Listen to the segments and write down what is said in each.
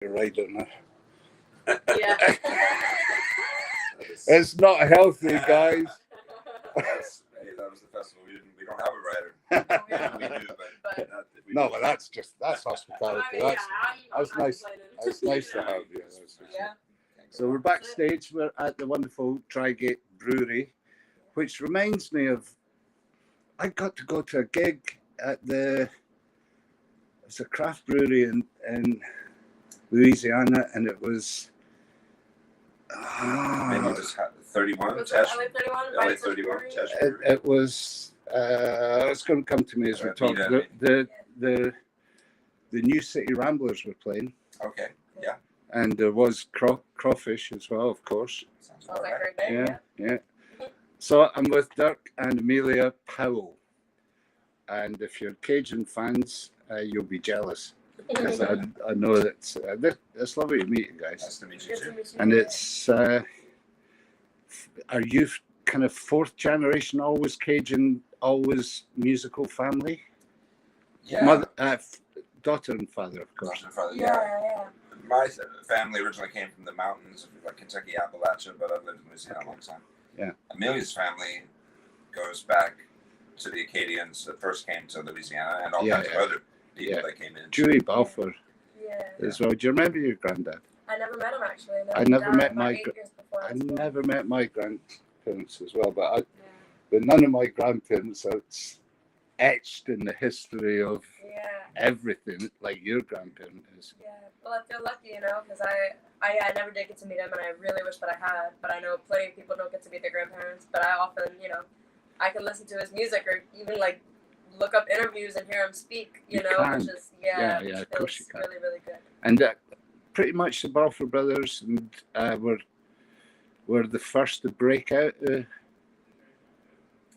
Right, don't I? Yeah. It's not healthy, guys. That was the festival. We don't have a writer. We do, but No, but that's hospitality. I mean, That's nice. That's nice to have. Yeah. So we're backstage. We're at the wonderful Trigate Brewery, which reminds me of. I got to go to a gig at it's a craft brewery in Louisiana, and it was. maybe it was 31. Was it LA 31? It was. It's going to come to me as we talk. The New City Ramblers were playing. Okay. Yeah. And there was crawfish as well, of course. Sounds Sounds about like right. a great day. Yeah. So I'm with Dirk and Amelia Powell, and if you're Cajun fans, you'll be jealous because I know that it's lovely to meet you guys. Nice to meet you too. And it's are you kind of fourth generation, always Cajun, always musical family? Yeah. Daughter and father, of course. Yeah. My family originally came from the mountains of like Kentucky, Appalachia, but I've lived in Louisiana a long time. Yeah. Amelia's family goes back to the Acadians that first came to Louisiana, and all kinds of other people that came in. Julie Balfour Yeah. as well. Do you remember your granddad? I never met him actually. No, I never met about my 8 years before I I was born. never met my grandparents as well, but none of my grandparents are etched in the history of everything like your grandparent is. Yeah. Well, I feel lucky, because I never did get to meet him, and I really wish that I had. But I know plenty of people don't get to meet their grandparents. But I often, I can listen to his music or even like look up interviews and hear him speak. You can. Which is Of course you can. Really, really good. And pretty much the Balfour brothers and were the first to break out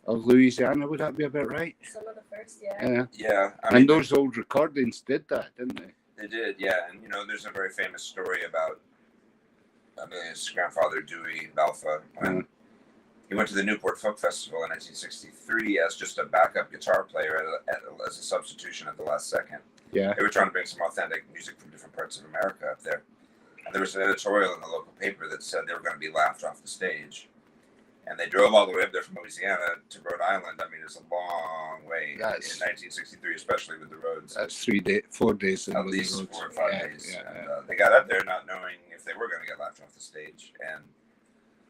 of Louisiana. Would that be about right? Some of the first, yeah. Yeah. And those old recordings did that, didn't they? They did, yeah. And, there's a very famous story about Amelia's grandfather, Dewey Balfour, when he went to the Newport Folk Festival in 1963 as just a backup guitar player as a substitution at the last second. Yeah. They were trying to bring some authentic music from different parts of America up there. And there was an editorial in the local paper that said they were going to be laughed off the stage. And they drove all the way up there from Louisiana to Rhode Island. I mean, it's a long way in 1963, especially with the roads. That's 4 days. At least 4 or 5 days. Yeah. And they got up there not knowing if they were going to get laughed off the stage. And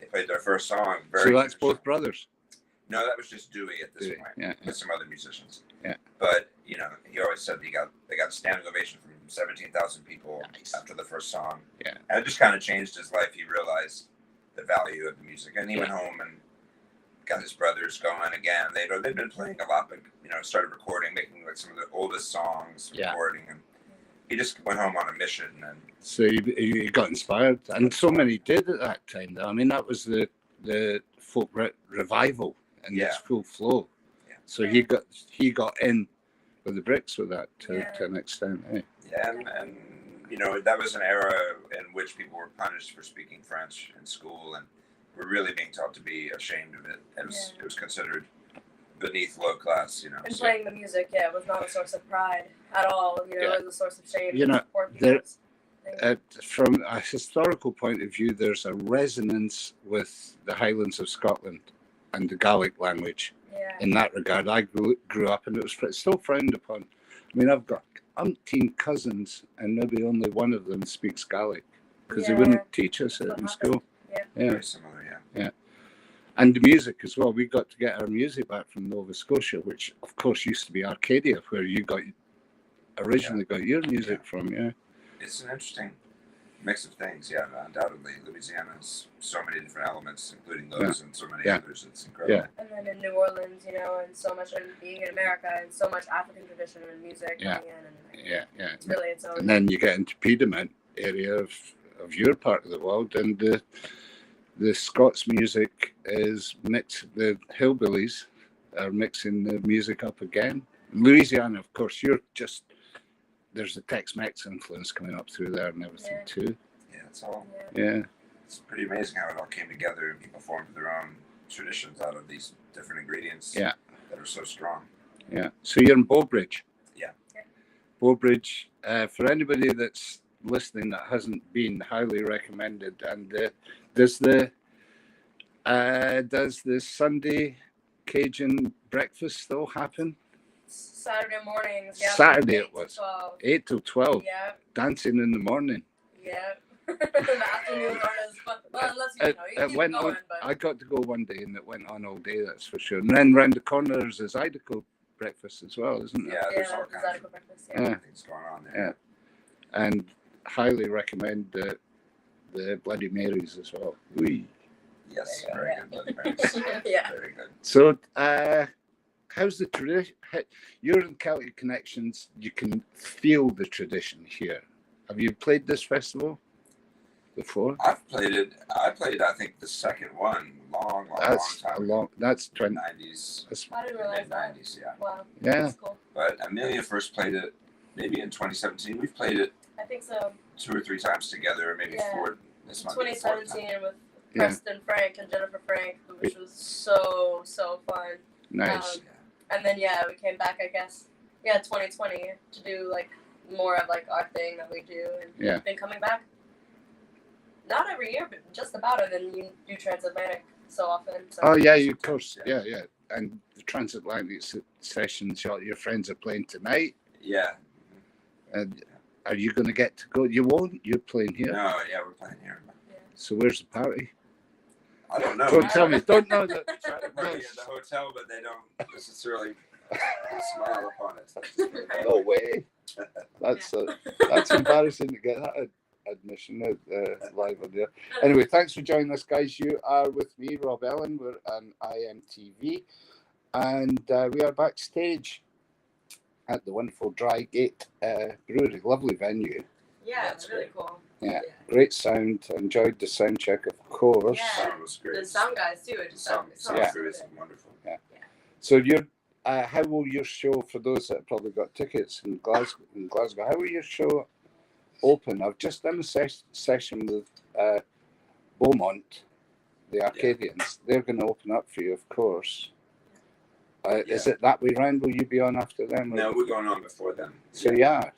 they played their first song. So that's both brothers? No, that was just Dewey at this point, with some other musicians. Yeah. But, he always said they got a standing ovation from 17,000 people after the first song. Yeah. And it just kind of changed his life. He realized the value of the music, and he went home and got his brothers going again. They'd been playing a lot, but started recording, making like some of the oldest songs, recording, and he just went home on a mission. And so you got inspired, and so many did at that time. I mean, that was the folk revival in its full flow. Yeah. So he got in with the bricks with that to an extent. Eh? Yeah, and that was an era in which people were punished for speaking French in school, and were really being taught to be ashamed of it. It was considered beneath low class, And playing the music, it was not a source of pride at all. It was a source of shame. From a historical point of view, there's a resonance with the Highlands of Scotland and the Gaelic language. Yeah. In that regard, I grew up, and it's still frowned upon. I mean, I've got umpteen cousins, and maybe only one of them speaks Gaelic because they wouldn't teach us it in school. Yeah. Very similar, yeah. And the music as well. We got to get our music back from Nova Scotia, which of course used to be Arcadia, where you originally got your music from. Yeah. It's an interesting mix of things. Yeah, undoubtedly, Louisiana has so many different elements, including those and so many others. It's incredible. Yeah. And then in New Orleans, and so much in being in America, and so much African tradition and music coming in, and it's really its own. And then you get into Piedmont area of your part of the world, and the Scots music is mixed. The hillbillies are mixing the music up again. Louisiana, of course, there's a Tex-Mex influence coming up through there and everything too. Yeah, it's all. Yeah. It's pretty amazing how it all came together and people formed their own traditions out of these different ingredients. Yeah. That are so strong. Yeah. So you're in Bowbridge. Yeah. Bowbridge. For anybody that's listening that hasn't been, highly recommended. And does the Sunday Cajun breakfast still happen? Saturday mornings. Yeah, Saturday from 8 it was. to 12. 8 till 12. Yeah. Dancing in the morning. Yeah. The afternoon one is fun. Well, unless you keep went going. on. But I got to go one day, and it went on all day. That's for sure. And then round the corner there's a Zydeco breakfast as well, isn't there? Yeah, there's all the kinds Zydeco of breakfast. Yeah. things going on there. Yeah. And highly recommend the Bloody Marys as well. Oui. Yes, Yeah. very good. Bloody Marys. Yeah. Very good. So, how's the tradition? You're in Celtic Connections. You can feel the tradition here. Have you played this festival before? I've played it. I played, I think, the second one long time ago. That's 20. 90s. I didn't realize that. Mid-90s, yeah. Wow. Yeah. That's cool. But Amelia first played it maybe in 2017. We've played it I think so. 2 or 3 times together, maybe Yeah. 4. This might be the 4th 2017 time. with Yeah. Preston Frank and Jennifer Frank, which was so fun. Nice. And then we came back, I guess. 2020 to do like more of like our thing that we do, and we've been coming back. Not every year, but just about. And then you do Transatlantic so often. So. Oh yeah, of course. Yeah. And the Transatlantic sessions, your friends are playing tonight. Yeah. And are you going to get to go? You won't. You're playing here. No, yeah, we're playing here. Yeah. So where's the party? I don't know. Don't tell me. Don't know that. Party at the hotel, but they don't necessarily smile upon it. No way. That's embarrassing to get that admission live on there. Anyway, thanks for joining us, guys. You are with me, Rob Ellen. We're on IMTV, and we are backstage at the wonderful Dry Gate Brewery. Lovely venue. Yeah, it's really cool. Yeah, great sound. Enjoyed the sound check, of course. Yeah. Sound was great. The sound guys too. It just Sound Yeah. great and wonderful. Yeah. So you're. How will your show, for those that have probably got tickets in Glasgow, how will your show open? I've just done a session with Beaumont, the Arcadians. They're going to open up for you, of course. Is it that way round? Will you be on after them? Or? No, we're going on before them. So Yeah.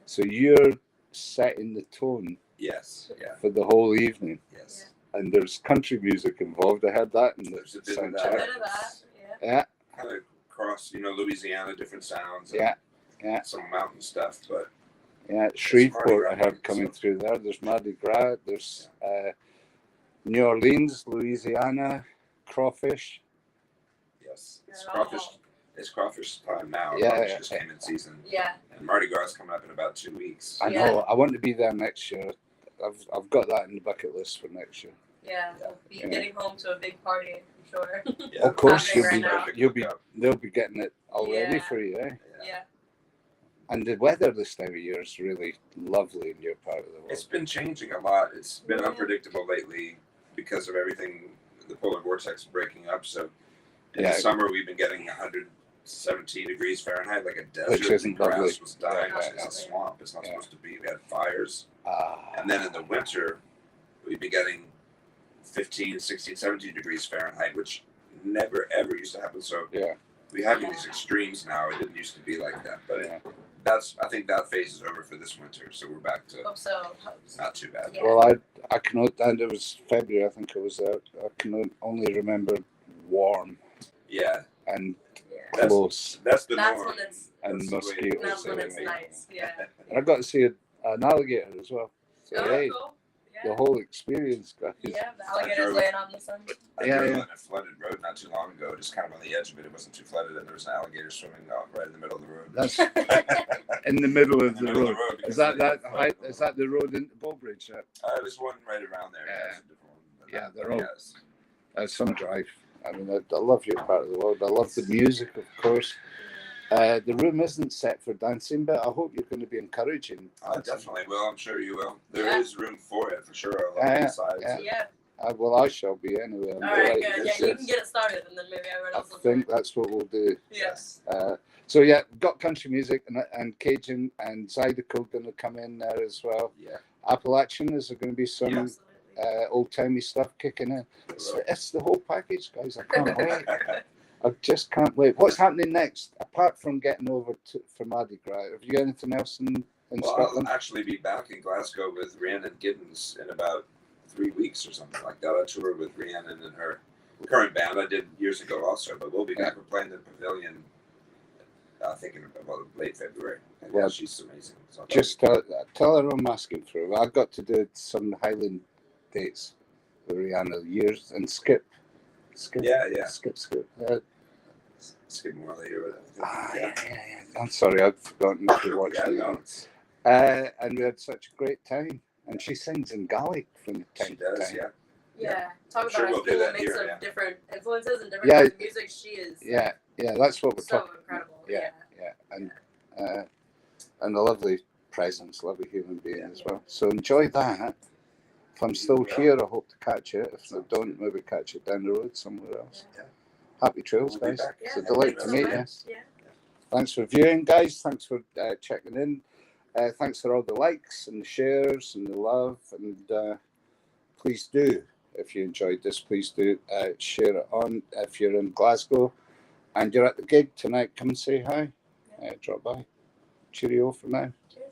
So you're setting the tone Yes. Yeah. for the whole evening. Yes. And there's country music involved. I heard that in the There's a bit of sound that. A check. bit of that. Yeah. Yeah. Kind of across, Louisiana, different sounds. Yeah. Some mountain stuff, but Yeah, Shreveport, I Mardi heard Gras, coming through there. There's Mardi Gras. There's New Orleans, Louisiana, crawfish. yes, it's Yeah. crawfish. It's crawfish time now. Yeah, Crawfish yeah. just came in season, Yeah. and Mardi Gras is coming up in about 2 weeks. I know. I want to be there next year. I've got that in the bucket list for next year. Yeah. So be Yeah. getting home to a big party, I'm sure. Yeah. Of course, Happening right now. they'll be getting it all ready Yeah. for you, eh? Yeah. And the weather this time of year is really lovely in your part of the world. It's been changing a lot. It's been Yeah. unpredictable lately because of everything, the polar vortex breaking up. So in Yeah. the summer, we've been getting 117 degrees Fahrenheit, like a desert. Which isn't the grass lovely. was dying. Yeah. It's a swamp. It's not Yeah. supposed to be. We had fires. Ah, And then in the winter, we'd be getting 15, 16, 17 degrees Fahrenheit, which never, ever used to happen. So yeah, we have these extremes now. It didn't used to be like that. But yeah. I think that phase is over for this winter. So we're back to Hope so. not too bad. Yeah. Well, I can, and it was February, I think it was. I can only remember warm Yeah. and Yeah. close That's the That's norm. when it's and That's the way- mosquitoes. that's when it's everywhere. nice. Yeah. And I got to see an alligator as well. So Oh, hey, cool. the Yeah. whole experience, guys. Yeah. The alligators laying out in the sun. I Yeah, drove yeah. on a flooded road not too long ago, just kind of on the edge of it. It wasn't too flooded, and there was an alligator swimming out right in the middle of the road. That's in the middle of In the middle road. because Is that they- height? Is that the road into Bowbridge? There's one right around there. Yeah. It's a different one, but Yeah, not- they're all- yes. Some drive. I mean, I love your part of the world. I love the music, of course. The room isn't set for dancing, but I hope you're going to be encouraging. I definitely will. I'm sure you will. There Yeah. is room for it for sure. Along Yeah, the sides. yeah. Yeah. Well, I shall be anyway. I'm All right. delighted. Good. It's Yeah. You can just- get it started, and then maybe everyone I else will. think join. that's what we'll do. Yes. So yeah, got country music and Cajun and Zydeco going to come in there as well. Yeah. Appalachian, is there going to be some Absolutely. old timey stuff kicking in? It's the whole package, guys. I can't wait. I just can't wait. What's happening next? Apart from getting over for Mardi Gras, have you got anything else in in Well, Scotland? I'll actually be back in Glasgow with Rhiannon Giddens in about 3 weeks or something like that. I toured with Rhiannon and her current band I did years ago also, but we'll be back. We're playing the Pavilion, I think in about late February. And Well, she's amazing. So just tell her I'm asking for her. I got to do some Highland dates with Rihanna years and Skip. Yeah. Skip. Skip Morley or whatever. Yeah. I'm sorry, I've forgotten to watch and we had such a great time. And she sings in Gaelic from time She to does, time. yeah. Yeah, talk about Sure, a we'll do cool that mix here, of yeah. different influences and different Yeah. kinds of music. She is Yeah, that's what we're so talking. incredible. Yeah, and a lovely presence, lovely human being as well. So enjoy that. If I'm still here, I hope to catch it. If I don't, maybe catch it down the road somewhere else. Yeah. Happy trails, We'll be guys. back. It's a Yeah, delight thanks to so meet you. much. Yeah. Thanks for viewing, guys. Thanks for checking in. Thanks for all the likes and the shares and the love. And please do, if you enjoyed this, please do share it on. If you're in Glasgow and you're at the gig tonight, come and say hi. Drop by. Cheerio for now. Cheers.